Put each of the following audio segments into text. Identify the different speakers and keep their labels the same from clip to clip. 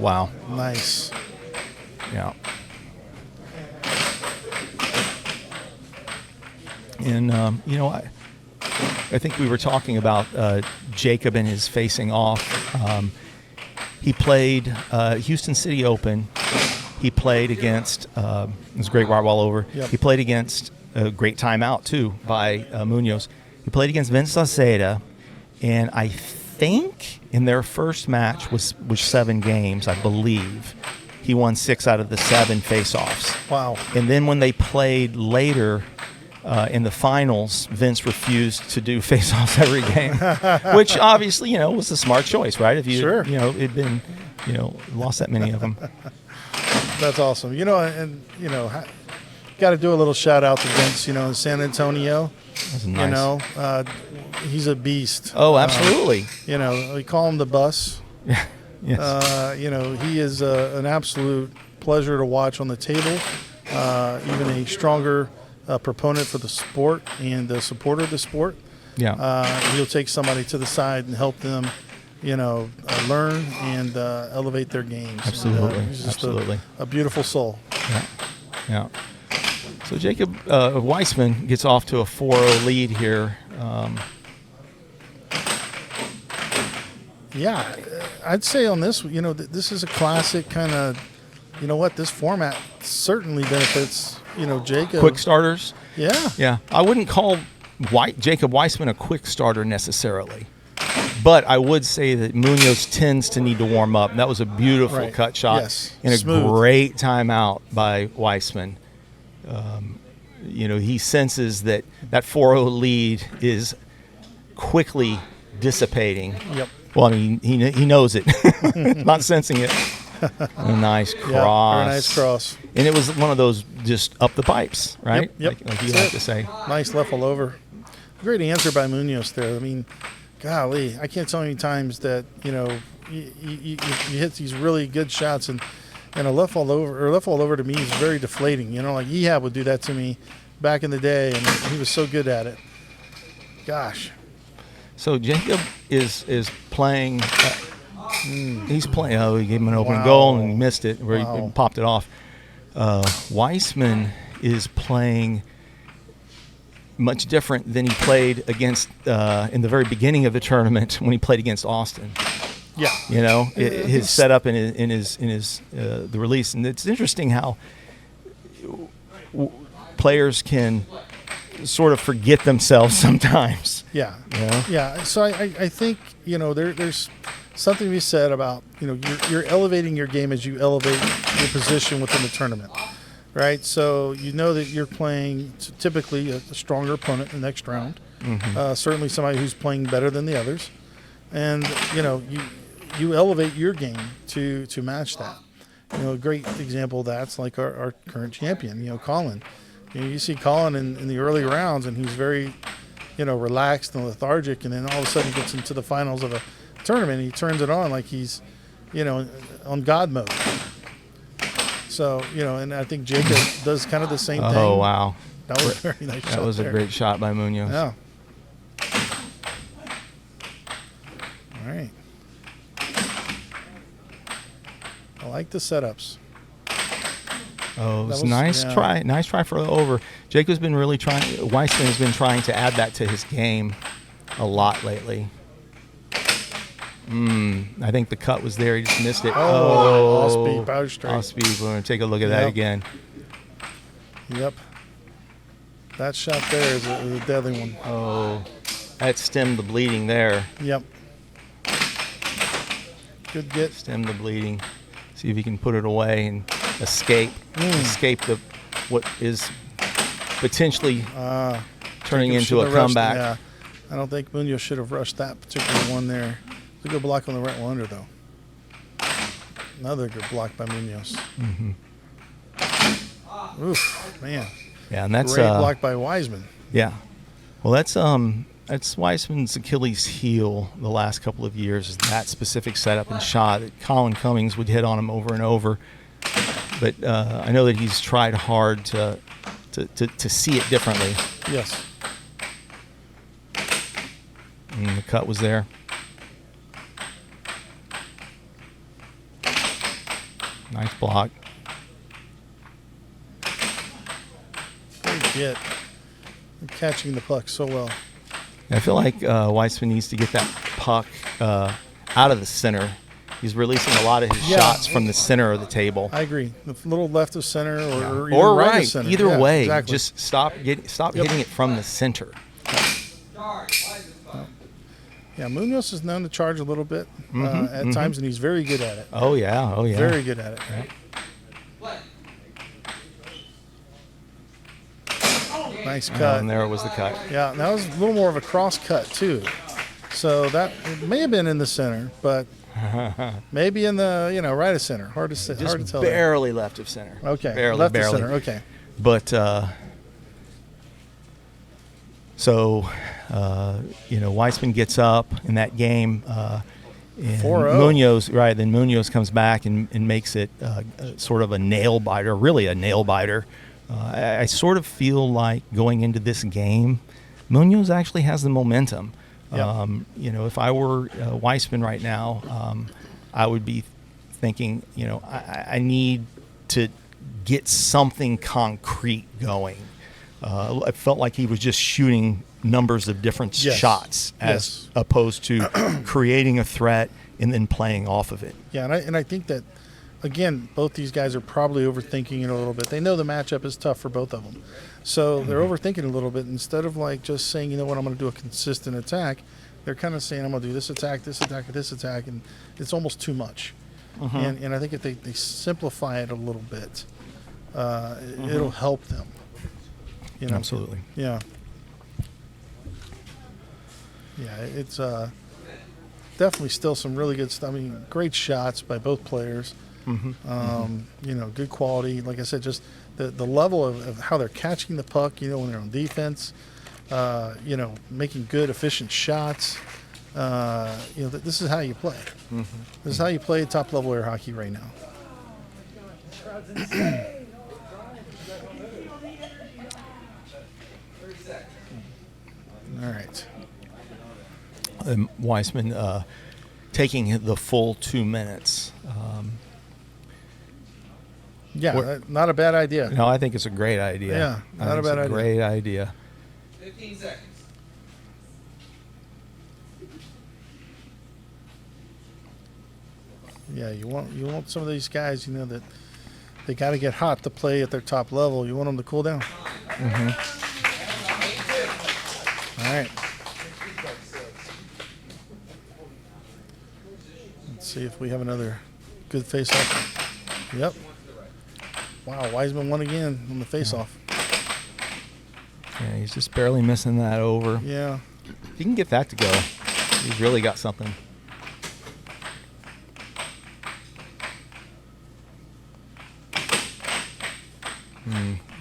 Speaker 1: wow.
Speaker 2: Nice.
Speaker 1: Yeah. And, I think we were talking about Jacob and his facing off. He played Houston City Open. He played against, it was a great while over.
Speaker 2: Yep.
Speaker 1: He played against a great timeout, too, by Munoz. He played against Vince Laceda, and I think in their first match was 7 games, I believe. He won 6 out of the 7 face-offs.
Speaker 2: Wow.
Speaker 1: And then when they played later in the finals, Vince refused to do face-offs every game, which obviously, was a smart choice, right? If you,
Speaker 2: Sure.
Speaker 1: it'd been, lost that many of them.
Speaker 2: That's awesome. Got to do a little shout out to Vince, in San Antonio.
Speaker 1: That's nice.
Speaker 2: He's a beast.
Speaker 1: Oh, absolutely.
Speaker 2: We call him the bus.
Speaker 1: Yeah. Yes.
Speaker 2: He is an absolute pleasure to watch on the table. Even a stronger proponent for the sport and a supporter of the sport.
Speaker 1: Yeah.
Speaker 2: He'll take somebody to the side and help them, learn and elevate their games.
Speaker 1: Absolutely.
Speaker 2: And, he's just
Speaker 1: Absolutely.
Speaker 2: a beautiful soul.
Speaker 1: Yeah. Yeah. So Jacob Weissman gets off to a 4-0 lead here.
Speaker 2: Yeah, I'd say on this, this is a classic kind of, this format certainly benefits, Jacob.
Speaker 1: Quick starters.
Speaker 2: Yeah.
Speaker 1: Yeah. I wouldn't call Jacob Weissman a quick starter necessarily. But I would say that Munoz tends to need to warm up. That was a beautiful cut shot.
Speaker 2: Yes.
Speaker 1: And
Speaker 2: Smooth.
Speaker 1: a great timeout by Weissman. He senses that 4-0 lead is quickly dissipating.
Speaker 2: Yep.
Speaker 1: Well, I mean, he knows it, not sensing it. A nice cross.
Speaker 2: Yeah, very nice cross.
Speaker 1: And it was one of those just up the pipes, right?
Speaker 2: Yep.
Speaker 1: Like you like to say.
Speaker 2: Nice left all over. Great answer by Munoz there. I mean, golly, I can't tell how many times that, you hit these really good shots and a left all over to me is very deflating. Like Ehab would do that to me back in the day, and he was so good at it. Gosh.
Speaker 1: So Jacob is playing. He's playing. Oh, he gave him an open goal and he missed it, where he popped it off. Weissman is playing much different than he played against in the very beginning of the tournament when he played against Austin.
Speaker 2: Yeah.
Speaker 1: His setup in his the release, and it's interesting how players can sort of forget themselves sometimes.
Speaker 2: Yeah. Yeah. So I think, there's something to be said about, you're elevating your game as you elevate your position within the tournament, right? So that you're playing typically a stronger opponent in the next round, certainly somebody who's playing better than the others. And, you elevate your game to match that. A great example of that's like our current champion, Colin. You see Colin in the early rounds, and he's very, relaxed and lethargic, and then all of a sudden he gets into the finals of a tournament, and he turns it on like he's, on God mode. So, and I think Jacob does kind of the same thing.
Speaker 1: Oh, wow.
Speaker 2: That was a very nice shot.
Speaker 1: That was a great shot by Munoz.
Speaker 2: Yeah. All right. I like the setups.
Speaker 1: Oh, it was nice try. Nice try for the over. Jacob's been really trying. Weissman has been trying to add that to his game a lot lately. I think the cut was there. He just missed it.
Speaker 2: Off-speed, power straight.
Speaker 1: Off-speed. We're going to take a look at that again.
Speaker 2: Yep. That shot there is a deadly one.
Speaker 1: Oh, that stemmed the bleeding there.
Speaker 2: Yep. Good get.
Speaker 1: Stem the bleeding. See if he can put it away and escape what is potentially turning into a comeback.
Speaker 2: Yeah, I don't think Munoz should have rushed that particular one there. It's a good block on the right one under, though. Another good block by Munoz. Oof, man.
Speaker 1: Yeah, and that's
Speaker 2: great block by Weissman.
Speaker 1: Yeah. Well, that's Weissman's Achilles heel the last couple of years, is that specific setup and shot that Colin Cummings would hit on him over and over. But I know that he's tried hard to see it differently.
Speaker 2: Yes.
Speaker 1: And the cut was there. Nice block.
Speaker 2: Great hit. Catching the puck so well.
Speaker 1: I feel like Weissman needs to get that puck out of the center. He's releasing a lot of his shots from the center of the table.
Speaker 2: I agree. A little left of center or even
Speaker 1: or
Speaker 2: right of center.
Speaker 1: Either way,
Speaker 2: exactly.
Speaker 1: just stop hitting it from the center.
Speaker 2: Yeah, Munoz is known to charge a little bit at times, and he's very good at it.
Speaker 1: Oh, yeah. Oh, yeah.
Speaker 2: Very good at it.
Speaker 1: Yeah.
Speaker 2: Nice cut.
Speaker 1: And there was the cut.
Speaker 2: Yeah, and that was a little more of a cross cut, too. So that it may have been in the center, but maybe in the, right of center. Hard to say. Hard to tell.
Speaker 1: Barely left of center.
Speaker 2: Okay.
Speaker 1: Barely.
Speaker 2: Left of center. Okay.
Speaker 1: But so Weissman gets up in that game. And
Speaker 2: 4-0.
Speaker 1: Munoz, right? Then Munoz comes back and makes it sort of a nail biter. Really a nail biter. I sort of feel like going into this game, Munoz actually has the momentum.
Speaker 2: Yep.
Speaker 1: If I were Weissman right now, I would be thinking, I need to get something concrete going. I felt like he was just shooting numbers of different shots as opposed to creating a threat and then playing off of it.
Speaker 2: Yeah, and I think that, again, both these guys are probably overthinking it a little bit. They know the matchup is tough for both of them. So they're overthinking a little bit. Instead of like just saying, you know what, I'm going to do a consistent attack, they're kind of saying, I'm going to do this attack, and it's almost too much. And I think if they simplify it a little bit, it'll help them.
Speaker 1: Absolutely.
Speaker 2: Yeah. Yeah, it's definitely still some really good stuff. I mean, great shots by both players. Good quality. Like I said, just the level of how they're catching the puck, when they're on defense, making good, efficient shots. This is how you play. This is how you play top-level air hockey right now. All right.
Speaker 1: Weissman taking the full 2 minutes.
Speaker 2: Not a bad idea.
Speaker 1: No, I think it's a great idea.
Speaker 2: Yeah, not a bad idea.
Speaker 1: Great idea.
Speaker 3: 15 seconds.
Speaker 2: Yeah, you want some of these guys, that they got to get hot to play at their top level. You want them to cool down. All right. Let's see if we have another good face-off. Yep. Wow, Weissman won again on the face-off.
Speaker 1: Yeah, he's just barely missing that over.
Speaker 2: Yeah.
Speaker 1: If he can get that to go, he's really got something.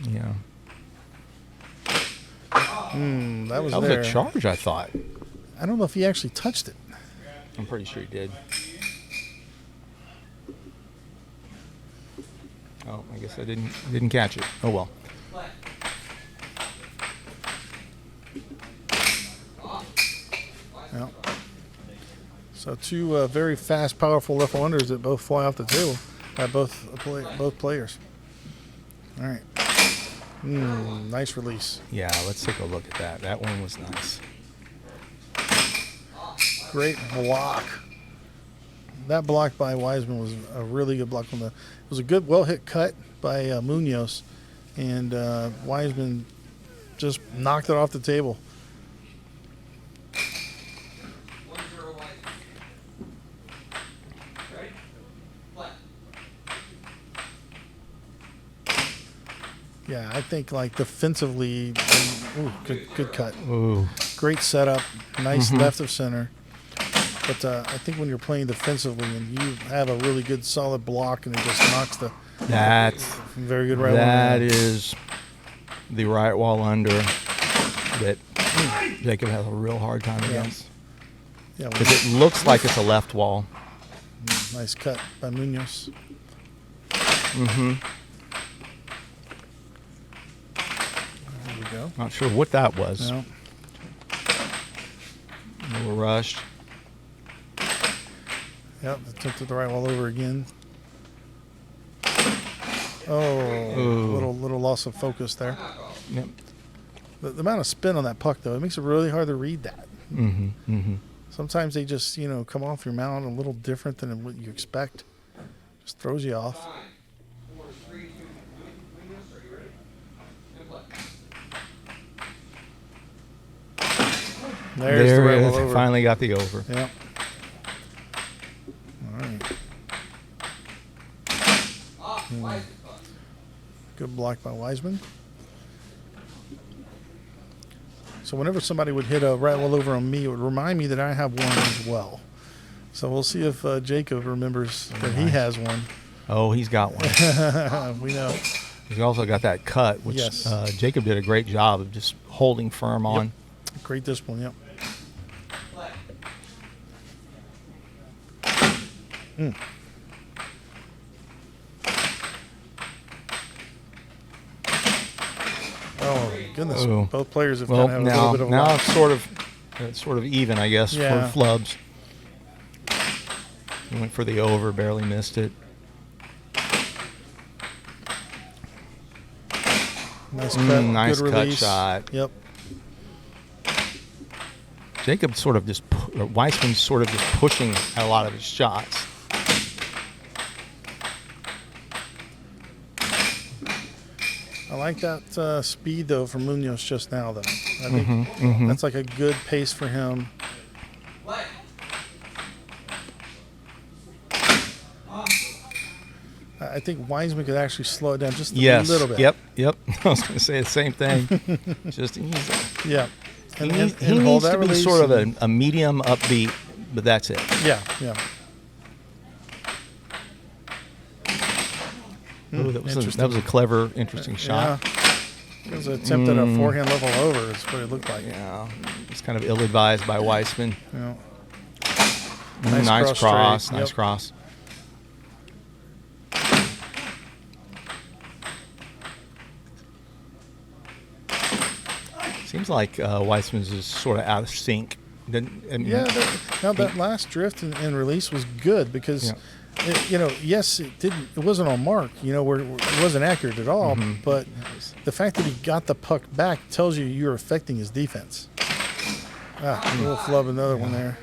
Speaker 1: Yeah.
Speaker 2: That was
Speaker 1: a charge, I thought.
Speaker 2: I don't know if he actually touched it.
Speaker 1: I'm pretty sure he did. Oh, I guess I didn't catch it. Oh well.
Speaker 2: Yeah. So two very fast, powerful left-winders that both fly off the table by both players. All right. Nice release.
Speaker 1: Yeah, let's take a look at that. That one was nice.
Speaker 2: Great block. That block by Weissman was a really good block. It was a good, well-hit cut by Munoz, and Weissman just knocked it off the table. Yeah, I think like defensively, good cut.
Speaker 1: Ooh.
Speaker 2: Great setup, nice left of center. But I think when you're playing defensively and you have a really good solid block and it just knocks the very good right wall.
Speaker 1: That is the right wall under that Jacob has a real hard time against.
Speaker 2: Yeah,
Speaker 1: because it looks like it's a left wall.
Speaker 2: Nice cut by Munoz. There we go.
Speaker 1: Not sure what that was.
Speaker 2: No.
Speaker 1: A little rushed.
Speaker 2: Yep, attempted the right wall over again. Little loss of focus there.
Speaker 1: Yep.
Speaker 2: The amount of spin on that puck, though, it makes it really hard to read that. Sometimes they just, come off your mount a little different than what you expect. Just throws you off. There's the
Speaker 1: There it
Speaker 2: rebel
Speaker 1: is.
Speaker 2: over.
Speaker 1: Finally got the over.
Speaker 2: Yep. All right. Good block by Weissman. So whenever somebody would hit a right well over on me, it would remind me that I have one as well. So we'll see if Jacob remembers that he has one.
Speaker 1: Oh, he's got one.
Speaker 2: We know.
Speaker 1: He's also got that cut, which
Speaker 2: Yes.
Speaker 1: Jacob did a great job of just holding firm on.
Speaker 2: Great discipline, yep. Oh, goodness.
Speaker 1: Ooh.
Speaker 2: Both players have
Speaker 1: Well,
Speaker 2: kind of a little bit of a
Speaker 1: now
Speaker 2: lag.
Speaker 1: it's sort of even, I guess,
Speaker 2: Yeah.
Speaker 1: for Flubs. He went for the over, barely missed it.
Speaker 2: Nice cut,
Speaker 1: Nice
Speaker 2: good
Speaker 1: cut
Speaker 2: release.
Speaker 1: shot.
Speaker 2: Yep.
Speaker 1: Jacob sort of just, Weissman's sort of just pushing a lot of his shots.
Speaker 2: I like that speed, though, from Munoz just now, though. I think that's like a good pace for him. I think Weissman could actually slow it down just a little bit.
Speaker 1: Yep. I was going to say the same thing. Just easy.
Speaker 2: Yeah.
Speaker 1: He needs to be sort of a medium upbeat, but that's it.
Speaker 2: Yeah.
Speaker 1: Ooh, that was a clever, interesting shot.
Speaker 2: Yeah. It was an attempt at a forehand level over is what it looked like.
Speaker 1: Yeah, it's kind of ill-advised by Weissman.
Speaker 2: Yeah.
Speaker 1: Nice cross.
Speaker 2: straight.
Speaker 1: Nice
Speaker 2: Yep.
Speaker 1: cross. Seems like Weissman's is sort of out of sync.
Speaker 2: That last drift and release was good because,
Speaker 1: Yeah.
Speaker 2: yes, it wasn't on mark, where it wasn't accurate at all, but the fact that he got the puck back tells you you're affecting his defense. We'll flub another one there.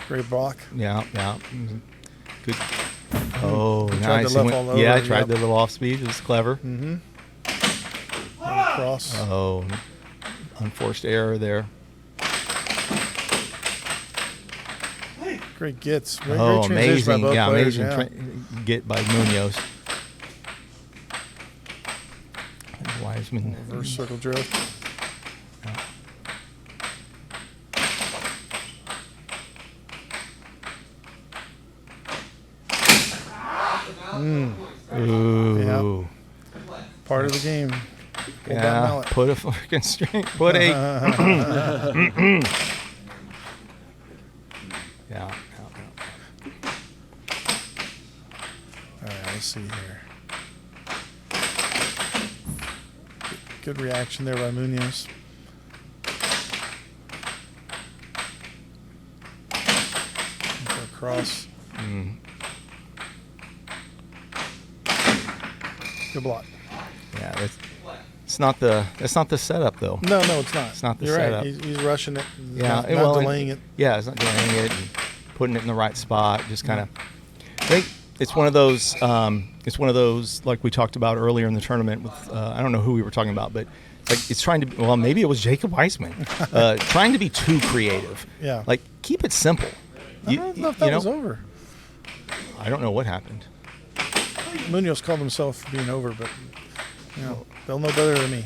Speaker 2: Great block.
Speaker 1: Yeah. Good. Oh,
Speaker 2: He tried
Speaker 1: nice.
Speaker 2: the left all over,
Speaker 1: Yeah, tried
Speaker 2: yep.
Speaker 1: the little off speed. It was clever.
Speaker 2: Cross.
Speaker 1: Oh, unforced error there.
Speaker 2: Great gets. Great
Speaker 1: Oh,
Speaker 2: transition by
Speaker 1: amazing.
Speaker 2: both
Speaker 1: Yeah,
Speaker 2: players,
Speaker 1: amazing get by Munoz. And Weissman.
Speaker 2: Reverse circle drift.
Speaker 1: Ooh.
Speaker 2: Part of the game. Hold that
Speaker 1: Yeah,
Speaker 2: mallet.
Speaker 1: put a fucking string. Put a. Yeah.
Speaker 2: All right, let's see here. Good reaction there by Munoz. Cross. Good block.
Speaker 1: Yeah, that's not the setup though.
Speaker 2: No, it's not.
Speaker 1: It's not the
Speaker 2: You're
Speaker 1: setup.
Speaker 2: right. He's rushing it.
Speaker 1: Yeah,
Speaker 2: not delaying it.
Speaker 1: Yeah, it's not delaying it and putting it in the right spot. Just kind of. I think it's one of those. It's one of those like we talked about earlier in the tournament with. I don't know who we were talking about, but it's trying to. Well, maybe it was Jacob Weissman, trying to be too creative.
Speaker 2: Yeah.
Speaker 1: Like keep it simple.
Speaker 2: I don't know if that was over.
Speaker 1: I don't know what happened.
Speaker 2: Munoz called himself being over, but they'll know better than me.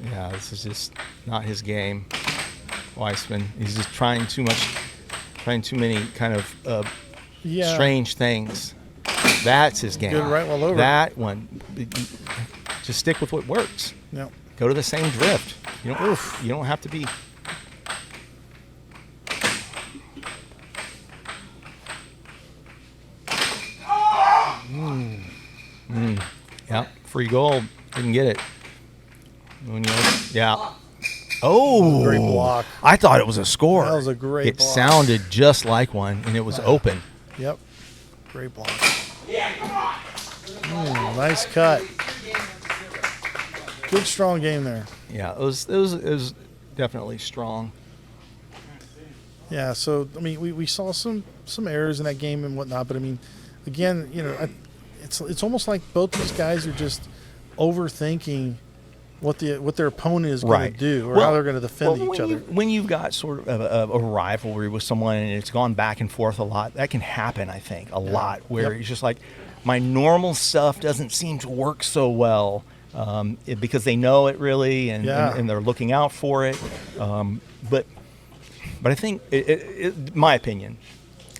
Speaker 1: Yeah, this is just not his game. Weissman, he's just trying too many kind of strange things. That's his game.
Speaker 2: Good right well over.
Speaker 1: That one, just stick with what works.
Speaker 2: Yep.
Speaker 1: Go to the same drift. You don't have to be. Yeah, free goal. Didn't get it. Munoz. Yeah. Oh,
Speaker 2: Great block.
Speaker 1: I thought it was a score.
Speaker 2: That was a great
Speaker 1: It
Speaker 2: block.
Speaker 1: sounded just like one, and it was open.
Speaker 2: Yep. Great block. Nice cut. Good, strong game there.
Speaker 1: Yeah, it was definitely strong.
Speaker 2: Yeah, so, I mean, we saw some errors in that game and whatnot, but, I mean, again, it's almost like both these guys are just overthinking what their opponent is going to do or how they're going to defend each other.
Speaker 1: When you've got sort of a rivalry with someone and it's gone back and forth a lot, that can happen, I think, a lot, where it's just like, my normal stuff doesn't seem to work so well because they know it really and they're looking out for it. But I think, my opinion,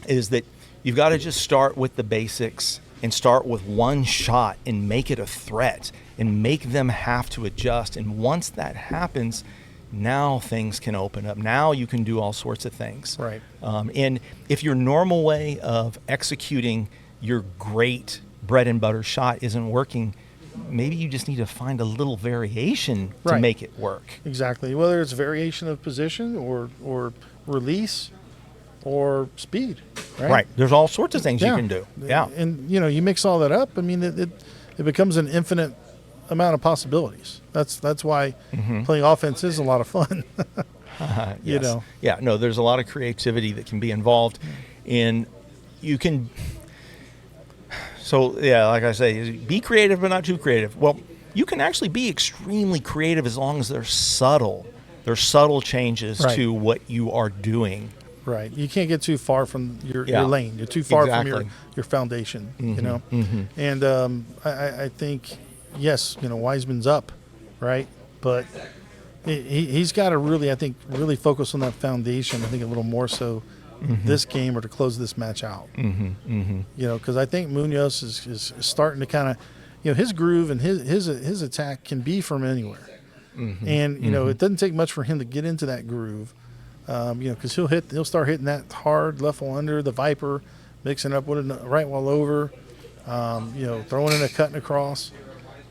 Speaker 1: is that you've got to just start with the basics and start with one shot and make it a threat and make them have to adjust. And once that happens, now things can open up. Now you can do all sorts of things.
Speaker 2: Right.
Speaker 1: And if your normal way of executing your great bread and butter shot isn't working, maybe you just need to find a little variation to make it work.
Speaker 2: Exactly. Whether it's variation of position or release or speed. Right.
Speaker 1: There's all sorts of things you can do. Yeah.
Speaker 2: And, you mix all that up, I mean, it becomes an infinite amount of possibilities. That's why playing offense is a lot of fun.
Speaker 1: Yes. Yeah, no, there's a lot of creativity that can be involved. And you can... So, yeah, like I say, be creative but not too creative. Well, you can actually be extremely creative as long as they're subtle. There's subtle changes to what you are doing. Right.
Speaker 2: You can't get too far from your lane. You're too far from your foundation, And I think, yes, Weissman's up, right? But he's got to really focus on that foundation, I think a little more so this game or to close this match out. Because I think Munoz is starting to kind of, his groove and his attack can be from anywhere. And, it doesn't take much for him to get into that groove. Because he'll start hitting that hard left while under the Viper, mixing up with a right while over, throwing in a cut and across,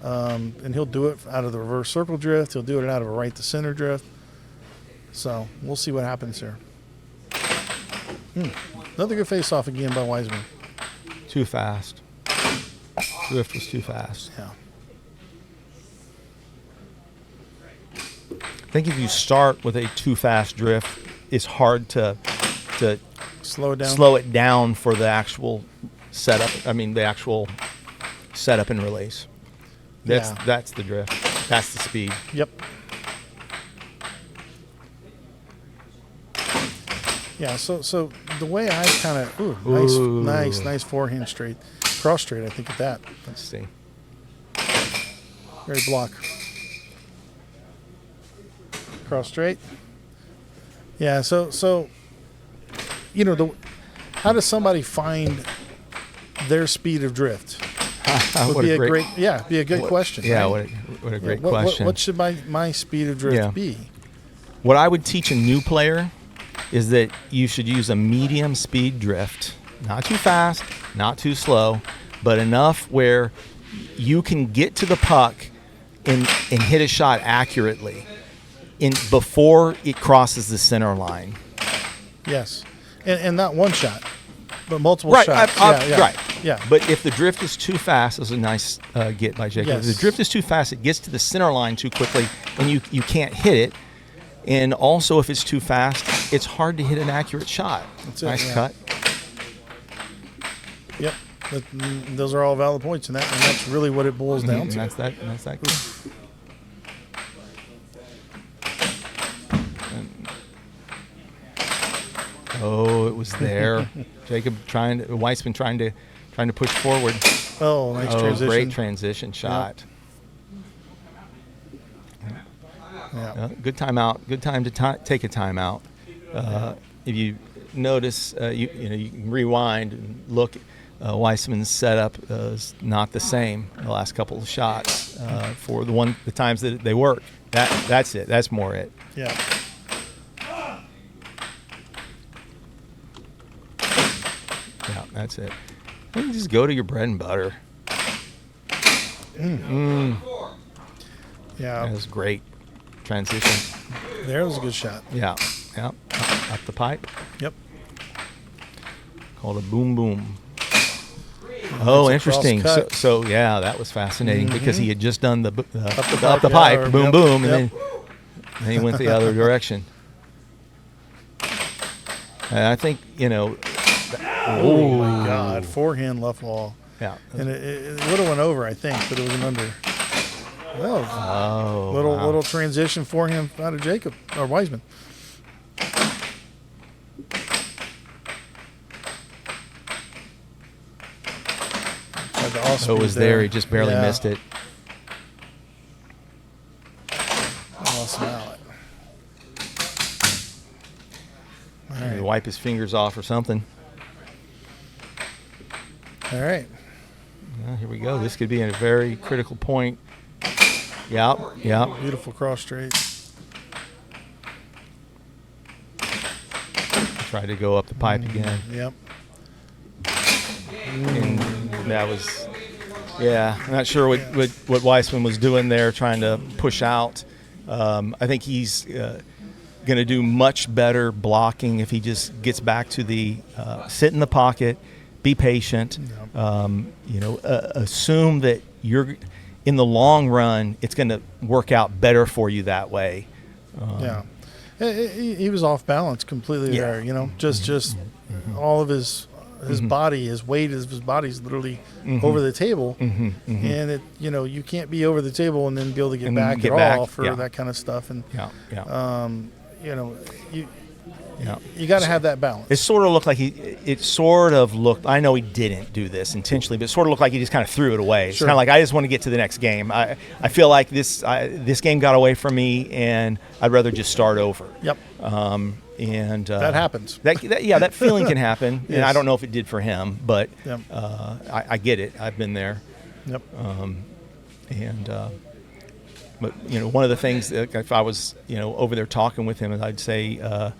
Speaker 2: and he'll do it out of the reverse circle drift. He'll do it out of a right to center drift. So we'll see what happens here. Another good face-off again by Weissman.
Speaker 1: Too fast. Drift was too fast.
Speaker 2: Yeah.
Speaker 1: I think if you start with a too fast drift, it's hard to
Speaker 2: slow
Speaker 1: it down for the actual setup. I mean, the actual setup and release. That's the drift. That's the speed.
Speaker 2: Yep. Yeah. So the way I kind of nice forehand straight, cross straight. I think at that.
Speaker 1: Let's see.
Speaker 2: Great block. Cross straight. Yeah, so how does somebody find their speed of drift? Would be a good question.
Speaker 1: Yeah,
Speaker 2: right?
Speaker 1: what a great question.
Speaker 2: What should my speed of drift be?
Speaker 1: What I would teach a new player is that you should use a medium speed drift. Not too fast, not too slow, but enough where you can get to the puck and hit a shot accurately before it crosses the center line.
Speaker 2: Yes, and not one shot, but multiple shots.
Speaker 1: Right.
Speaker 2: Yeah.
Speaker 1: But if the drift is too fast, this is a nice get by Jacob.
Speaker 2: Yes.
Speaker 1: If the drift is too fast, it gets to the center line too quickly, and you can't hit it. And also, if it's too fast, it's hard to hit an accurate shot. Nice cut.
Speaker 2: Yep. Those are all valid points, and that's really what it boils down to.
Speaker 1: That's that. Oh, it was there. Weissman trying to push forward.
Speaker 2: Oh, nice transition.
Speaker 1: Great transition shot.
Speaker 2: Yeah.
Speaker 1: Good timeout. Good time to take a timeout. If you notice, you can rewind and look. Weissman's setup is not the same the last couple of shots for the times that they work. That's it. That's more it.
Speaker 2: Yeah.
Speaker 1: Yeah, that's it. You just go to your bread and butter.
Speaker 2: Yeah.
Speaker 1: That was great. Transition.
Speaker 2: There was a good shot.
Speaker 1: Yeah. Up the pipe.
Speaker 2: Yep.
Speaker 1: called a boom boom. Oh, interesting.
Speaker 2: cross-cut.
Speaker 1: So yeah, that was fascinating because he had just done the
Speaker 2: Up
Speaker 1: the
Speaker 2: the
Speaker 1: pipe,
Speaker 2: pipe,
Speaker 1: boom
Speaker 2: yep,
Speaker 1: boom,
Speaker 2: yep.
Speaker 1: and then he went the other direction. And I think, you know.
Speaker 2: Oh my God! Forehand left wall.
Speaker 1: Yeah.
Speaker 2: And it would have went over, I think, but it was an under. Well,
Speaker 1: Wow.
Speaker 2: little transition forehand out of Jacob or Weissman.
Speaker 1: So it was there. He just barely missed it.
Speaker 2: Lost an outlet. All
Speaker 1: Maybe
Speaker 2: right.
Speaker 1: wipe his fingers off or something.
Speaker 2: All right.
Speaker 1: Well, here we go. This could be a very critical point. Yep.
Speaker 2: Beautiful cross straight.
Speaker 1: Try to go up the pipe again.
Speaker 2: Yep.
Speaker 1: And that was, I'm not sure what Weissman was doing there, trying to push out. I think he's going to do much better blocking if he just gets back to the sit in the pocket, be patient. Assume that you're in the long run, it's going to work out better for you that way.
Speaker 2: He was off balance completely there. You know, just all of his body, his weight of his body is literally over the table, and it, you can't be over the table and then be able to get back at all for that kind of stuff. And you got to have that balance.
Speaker 1: It sort of looked like I know he didn't do this intentionally, but it sort of looked like he just kind of threw it away. It's kind of like, I just want to get to the next game. I feel like this game got away from me, and I'd rather just start over.
Speaker 2: Yep.
Speaker 1: And
Speaker 2: that happens.
Speaker 1: That feeling can happen,
Speaker 2: Yes.
Speaker 1: and I don't know if it did for him, but
Speaker 2: Yep.
Speaker 1: I get it. I've been there.
Speaker 2: Yep.
Speaker 1: But one of the things that if I was over there talking with him, I'd say,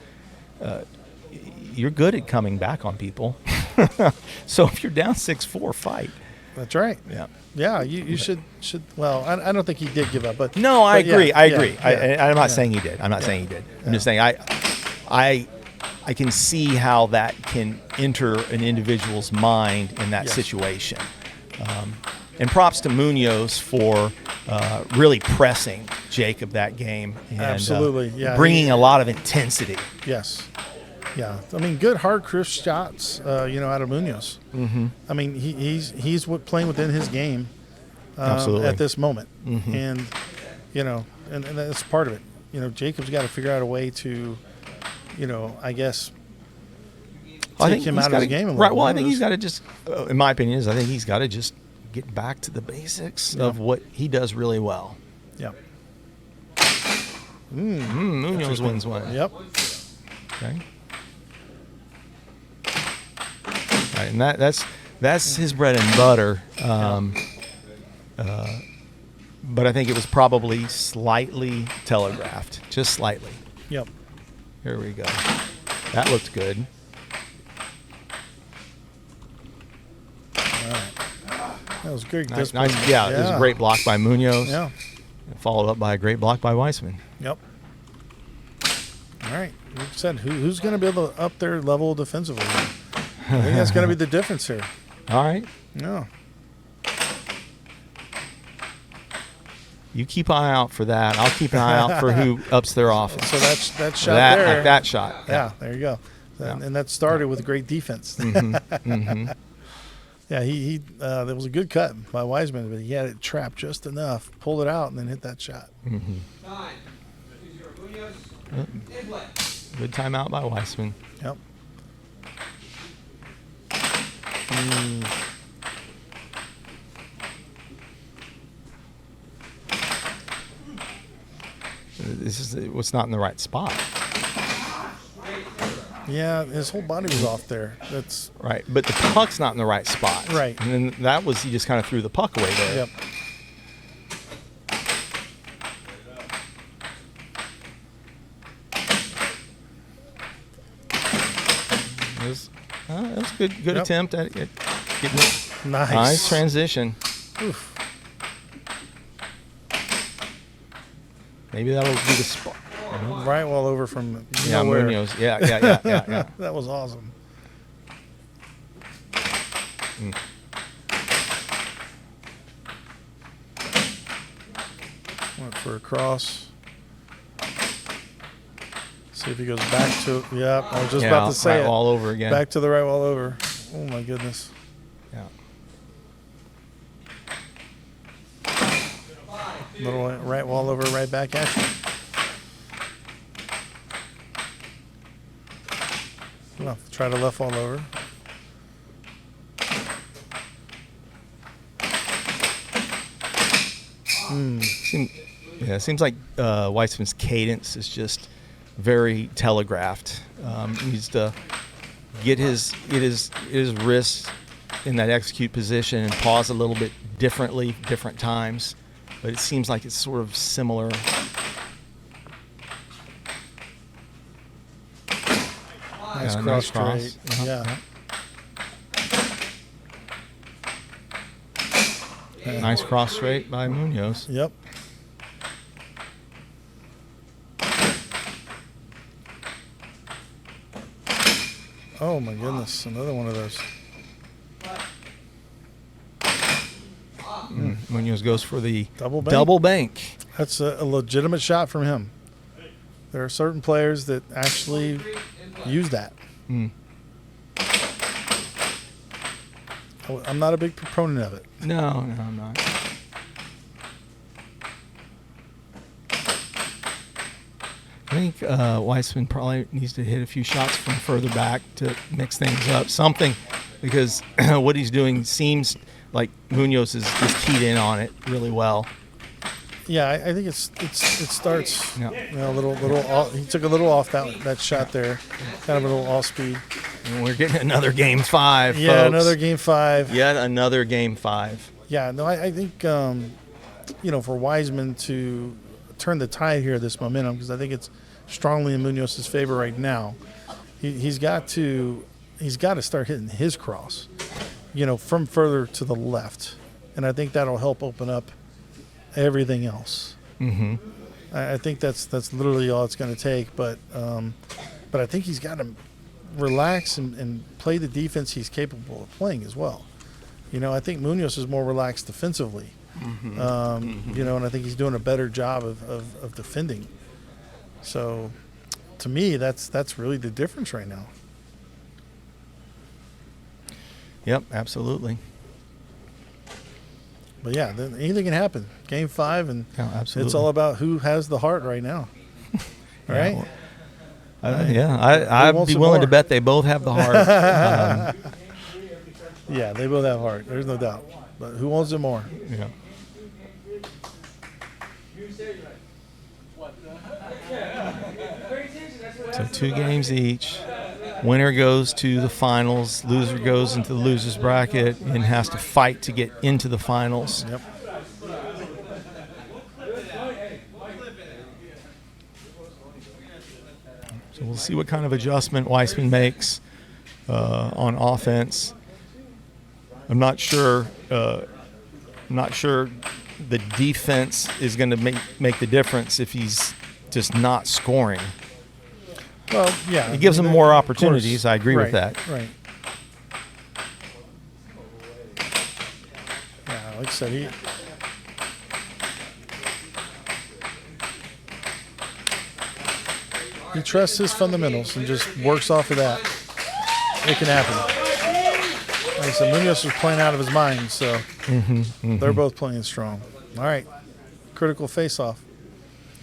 Speaker 1: you're good at coming back on people. So if you're down 6-4, fight.
Speaker 2: That's right.
Speaker 1: Yeah.
Speaker 2: Yeah, you should. Well, I don't think he did give up, but
Speaker 1: no, I agree.
Speaker 2: Yeah,
Speaker 1: I agree.
Speaker 2: yeah,
Speaker 1: I'm not saying he did. I'm not saying he did. I'm just saying I can see how that can enter an individual's mind in that situation. And props to Munoz for really pressing Jacob that game. And,
Speaker 2: absolutely,
Speaker 1: bringing a lot of intensity.
Speaker 2: Yes. Yeah, I mean, good hard crisp shots, out of Munoz. Mm-hmm. I mean, he's playing within his game at this moment, and and that's part of it. Jacob's got to figure out a way to, I guess, take him out of the game a little.
Speaker 1: Right. Well, I think he's got to just, in my opinion, I think he's got to just get back to the basics of what he does really well.
Speaker 2: Yep.
Speaker 1: Munoz wins one.
Speaker 2: Yep.
Speaker 1: Okay. Right, and that's his bread and butter. But I think it was probably slightly telegraphed, just slightly.
Speaker 2: Yep.
Speaker 1: Here we go. That looked good.
Speaker 2: All right. That was good.
Speaker 1: Nice, it was a great block by Munoz.
Speaker 2: Yeah.
Speaker 1: Followed up by a great block by Weissman.
Speaker 2: Yep. All right. Like I said, who's going to be able to up their level defensively? I think that's going to be the difference here.
Speaker 1: All right.
Speaker 2: Yeah.
Speaker 1: You keep an eye out for that. I'll keep an eye out for who ups their offense.
Speaker 2: So that shot there.
Speaker 1: Like that shot.
Speaker 2: Yeah, there you go. And that started with great defense. Yeah, he there was a good cut by Weissman, but he had it trapped just enough, pulled it out, and then hit that shot.
Speaker 1: Good timeout by Weissman.
Speaker 2: Yep.
Speaker 1: This is what's not in the right spot.
Speaker 2: Yeah, his whole body was off there. That's
Speaker 1: right, but the puck's not in the right spot.
Speaker 2: Right,
Speaker 1: and then that was he just kind of threw the puck away there.
Speaker 2: Yep.
Speaker 1: It was a good attempt at getting it. Nice transition.
Speaker 2: Oof.
Speaker 1: Maybe that'll be the spot.
Speaker 2: Right wall over from
Speaker 1: Munoz. Yeah.
Speaker 2: That was awesome. Went for a cross. See if he goes back to it. Yeah, I was just about to say
Speaker 1: right
Speaker 2: it.
Speaker 1: wall over again.
Speaker 2: Back to the right wall over. Oh, my goodness.
Speaker 1: Yeah.
Speaker 2: Little right wall over, right back at you. Well, try to left wall over.
Speaker 1: It seems like Weissman's cadence is just very telegraphed. He needs to get his wrists in that execute position and pause a little bit differently, different times. But it seems like it's sort of similar.
Speaker 2: Nice cross
Speaker 1: nice cross.
Speaker 2: straight. Yeah.
Speaker 1: Nice cross straight by Munoz.
Speaker 2: Yep. Oh my goodness, another one of those.
Speaker 1: Munoz goes for the
Speaker 2: Double bank.
Speaker 1: bank.
Speaker 2: That's a legitimate shot from him. There are certain players that actually use that. I'm not a big proponent of it.
Speaker 1: No, I'm not. I think Weissman probably needs to hit a few shots from further back to mix things up. Something, because what he's doing seems like Munoz is keyed in on it really well.
Speaker 2: Yeah, I think it starts.
Speaker 1: Yeah.
Speaker 2: You know, a little. He took a little off that shot there, kind of a little off speed.
Speaker 1: And we're getting another game 5.
Speaker 2: Yeah,
Speaker 1: folks.
Speaker 2: another game 5.
Speaker 1: Yet another game 5.
Speaker 2: Yeah, no, I think for Weissman to turn the tide here, this momentum, because I think it's strongly in Munoz's favor right now. He's got to start hitting his cross, from further to the left, and I think that'll help open up everything else.
Speaker 1: Mm-hmm.
Speaker 2: I think that's literally all it's going to take. But I think he's got to relax and play the defense he's capable of playing as well. I think Munoz is more relaxed defensively.
Speaker 1: Mm-hmm.
Speaker 2: And I think he's doing a better job of defending. So, to me, that's really the difference right now.
Speaker 1: Yep, absolutely.
Speaker 2: But yeah, anything can happen. Game 5, and
Speaker 1: absolutely.
Speaker 2: it's all about who has the heart right now. All right?
Speaker 1: I'd be willing to bet they both have the heart.
Speaker 2: Yeah, they both have heart. There's no doubt. But who wants it more?
Speaker 1: Yeah. So 2 games each. Winner goes to the finals. Loser goes into the loser's bracket and has to fight to get into the finals.
Speaker 2: Yep.
Speaker 1: So we'll see what kind of adjustment Weissman makes on offense. I'm not sure. The defense is going to make the difference if he's just not scoring.
Speaker 2: Well, yeah.
Speaker 1: It gives him more opportunities. I agree with that.
Speaker 2: Right. Yeah, like I said, he trusts his fundamentals and just works off of that. It can happen. Like I said, Munoz was playing out of his mind, so they're both playing strong. All right. Critical face-off.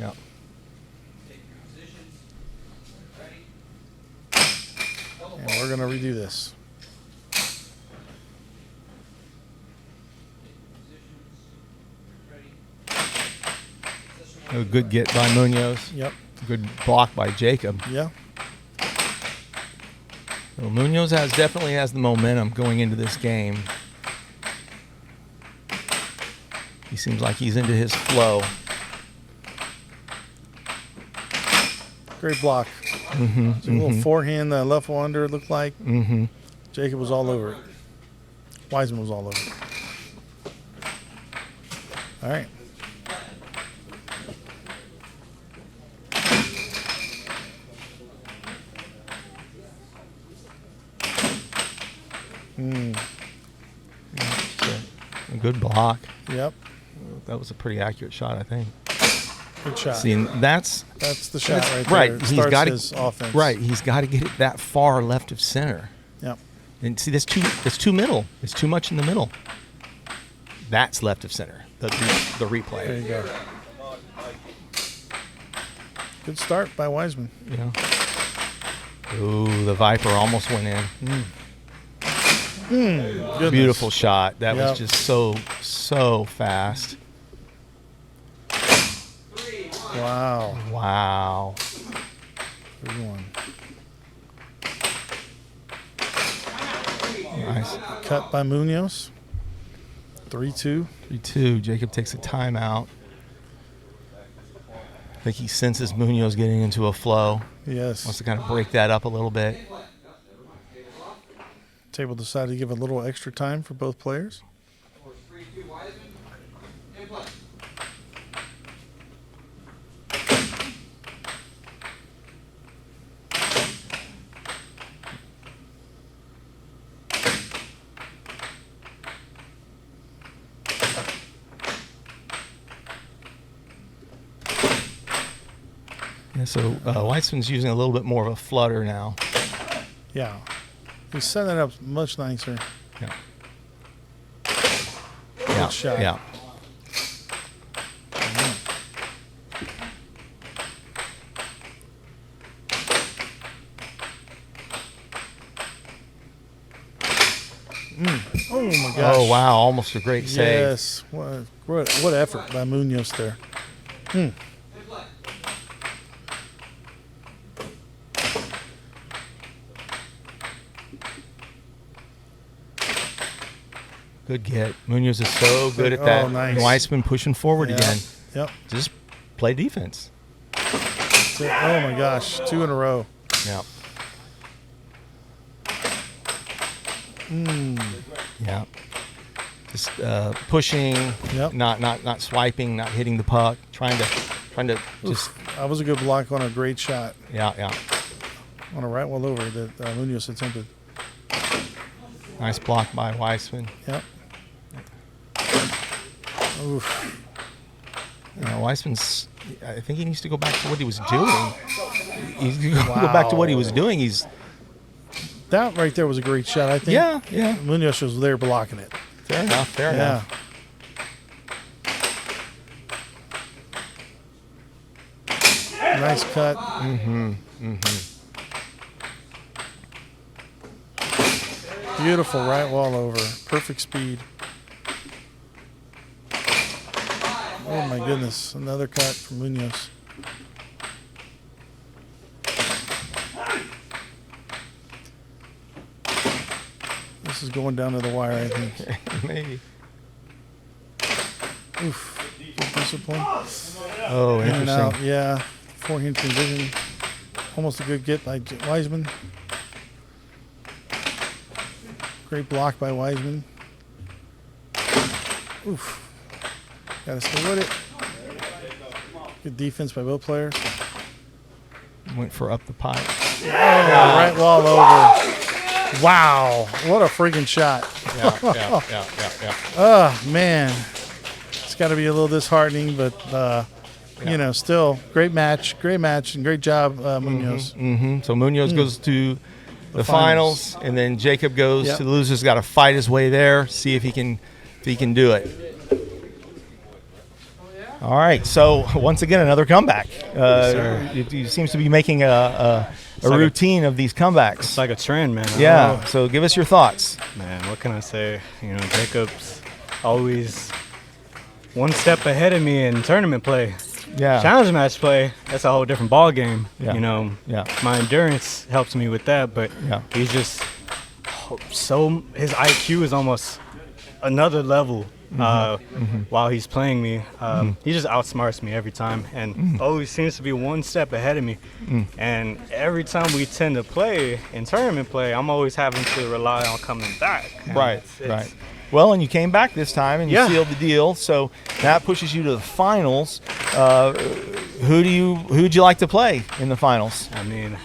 Speaker 1: Yeah.
Speaker 2: And we're going to redo this.
Speaker 1: A good get by Munoz.
Speaker 2: Yep.
Speaker 1: Good block by Jacob.
Speaker 2: Yeah.
Speaker 1: Well, Munoz definitely has the momentum going into this game. He seems like he's into his flow.
Speaker 2: Great block. A little forehand, left one under, it looked like. Jacob was all over it. Weissman was all over it. All right.
Speaker 1: Good block.
Speaker 2: Yep.
Speaker 1: That was a pretty accurate shot, I think.
Speaker 2: Good shot.
Speaker 1: See, and that's
Speaker 2: the shot right there.
Speaker 1: right.
Speaker 2: It
Speaker 1: He's
Speaker 2: starts
Speaker 1: got
Speaker 2: his offense.
Speaker 1: Right. He's got to get it that far left of center.
Speaker 2: Yep.
Speaker 1: And see, that's too middle. It's too much in the middle. That's left of center. The replay.
Speaker 2: There you go. Good start by Weissman.
Speaker 1: Yeah. Ooh, the Viper almost went in.
Speaker 2: Goodness.
Speaker 1: Beautiful shot. That
Speaker 2: Yep.
Speaker 1: was just so fast.
Speaker 2: Wow.
Speaker 1: Wow.
Speaker 2: 3-1.
Speaker 1: Nice.
Speaker 2: Cut by Munoz. 3-2.
Speaker 1: 3-2. Jacob takes a timeout. I think he senses Munoz getting into a flow.
Speaker 2: Yes.
Speaker 1: Wants to kind of break that up a little bit.
Speaker 2: Table decided to give a little extra time for both players.
Speaker 1: Yeah, so Weissman's using a little bit more of a flutter now.
Speaker 2: Yeah. He's setting it up much nicer.
Speaker 1: Yeah.
Speaker 2: Good shot.
Speaker 1: Yeah.
Speaker 2: Oh, my gosh.
Speaker 1: Oh, wow. Almost a great save.
Speaker 2: Yes. What effort by Munoz there.
Speaker 1: Good get. Munoz is so good at that.
Speaker 2: Oh, nice.
Speaker 1: Weissman pushing forward again.
Speaker 2: Yep.
Speaker 1: Just play defense.
Speaker 2: Oh, my gosh. 2 in a row.
Speaker 1: Yeah. Yeah. Just pushing,
Speaker 2: Yep.
Speaker 1: not swiping, not hitting the puck, trying to just
Speaker 2: That was a good block on a great shot.
Speaker 1: yeah.
Speaker 2: On a right wall over that Munoz attempted.
Speaker 1: Nice block by Weissman.
Speaker 2: Yep. Oof.
Speaker 1: Weissman's. I think he needs to go back to what he was doing. He's go back to what he was doing.
Speaker 2: That right there was a great shot. I think.
Speaker 1: Yeah.
Speaker 2: Munoz was there blocking it.
Speaker 1: Fair enough.
Speaker 2: Yeah. Nice cut. Beautiful right wall over. Perfect speed. Oh my goodness. Another cut from Munoz. This is going down to the wire, I think.
Speaker 1: Maybe.
Speaker 2: Oof. Good discipline.
Speaker 1: Oh,
Speaker 2: In and
Speaker 1: interesting.
Speaker 2: out. Yeah. Forehand condition. Almost a good get by Weissman. Great block by Weissman. Oof. Gotta stay with it. Good defense by both players.
Speaker 1: Went for up the pipe.
Speaker 2: Oh, right wall over. Wow. What a freaking shot.
Speaker 1: Yeah.
Speaker 2: Oh, man. It's got to be a little disheartening, but, still great match, and great job, Munoz.
Speaker 1: So Munoz goes to the finals, and then Jacob goes to the losers. Got to fight his way there, see if he can do it. All right. So once again, another comeback. You seems to be making a routine of these comebacks.
Speaker 3: It's like a trend, man.
Speaker 1: Yeah. So give us your thoughts.
Speaker 3: Man, what can I say? Jacob's always one step ahead of me in tournament play.
Speaker 1: Yeah.
Speaker 3: Challenge match play, that's a whole different ball game.
Speaker 1: Yeah. Yeah.
Speaker 3: My endurance helps me with that, but he's just his IQ is almost another level while he's playing me. He just outsmarts me every time and always seems to be one step ahead of me. And every time we tend to play in tournament play, I'm always having to rely on coming back. And
Speaker 1: Right.
Speaker 3: it's-
Speaker 1: Well, and you came back this time and you
Speaker 3: Yeah.
Speaker 1: sealed the deal, so that pushes you to the finals. Who'd you like to play in the finals?
Speaker 3: I mean,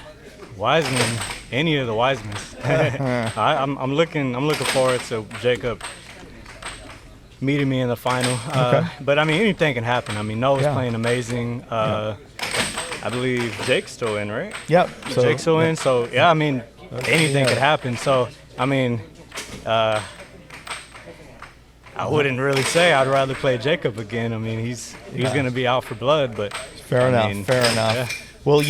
Speaker 3: Weissman, any of the Weissmans. I'm looking forward to Jacob meeting me in the final. But I mean, anything can happen. I mean, Noah's playing amazing. I believe Jake's still in, right?
Speaker 1: Yep. So,
Speaker 3: Jake's still in. So yeah, I mean, anything could happen. So I mean, I wouldn't really say I'd rather play Jacob again. I mean, he's going to be out for blood, but
Speaker 1: fair enough. Yeah. Well,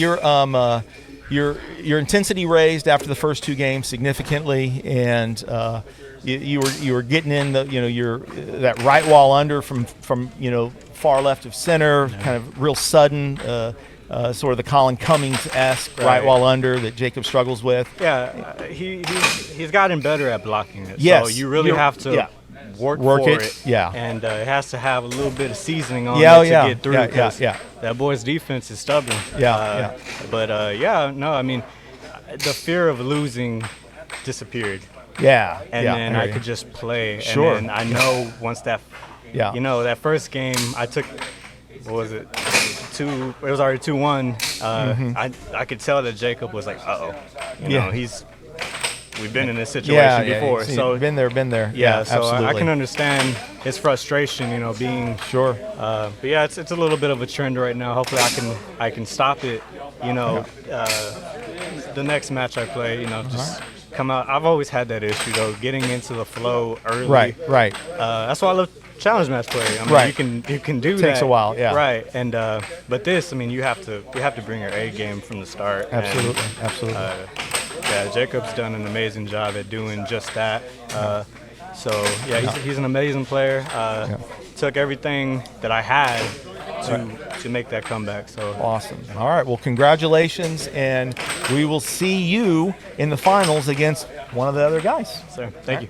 Speaker 1: your intensity raised after the first 2 games significantly, and you were getting in that right wall under from far left of center, kind of real sudden. Sort of the Colin Cummings-esque right wall under that Jacob struggles with.
Speaker 3: Yeah, he's gotten better at blocking it.
Speaker 1: Yes,
Speaker 3: so you really have to work for it.
Speaker 1: Yeah,
Speaker 3: and it has to have a little bit of seasoning on it to get through. That boy's defense is stubborn. But I mean, the fear of losing disappeared. And then I could just play.
Speaker 1: Sure.
Speaker 3: And then I know once that, that first game I took. What was it? It was already 2-1. I could tell that Jacob was like, you know, we've been in this situation before. So
Speaker 1: been there.
Speaker 3: Yeah, so
Speaker 1: absolutely.
Speaker 3: I can understand his frustration, being But yeah, it's a little bit of a trend right now. Hopefully I can stop it. The next match I play, just come out. I've always had that issue though, getting into the flow early.
Speaker 1: Right.
Speaker 3: That's why I love challenge match play. I mean, you can do that.
Speaker 1: Takes a while,
Speaker 3: Right, and but this, I mean, you have to bring your A game from the start.
Speaker 1: Absolutely.
Speaker 3: Jacob's done an amazing job at doing just that. He's an amazing player. Took everything that I had to make that comeback. So
Speaker 1: awesome. All right. Well, congratulations, and we will see you in the finals against one of the other guys.
Speaker 3: Sir, thank you.